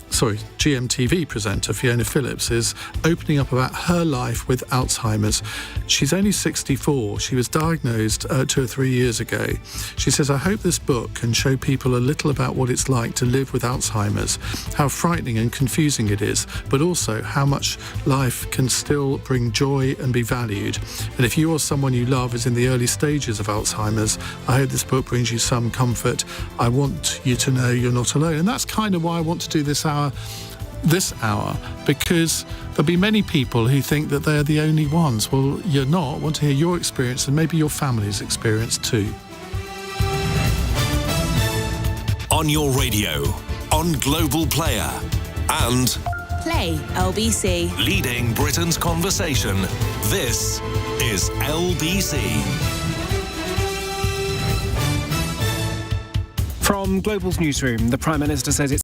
GMTV presenter Fiona Phillips is opening up about her life with Alzheimer's. She's only 64. She was diagnosed 2 or 3 years ago. She says, I hope this book can show people a little about what it's like to live with Alzheimer's, how frightening and confusing it is, but also how much life can still bring joy and be valued. And if you or someone you love is in the early stages of Alzheimer's, I hope this book brings you some comfort. I want you to know you're not alone. And that's kind of why I want to do this hour, because there'll be many people who think that they're the only ones. Well, you're not. I want to hear your experience and maybe your family's experience too. On your radio, on Global Player, and Play LBC. leading Britain's conversation. This is LBC. From Global's newsroom, the Prime Minister says it's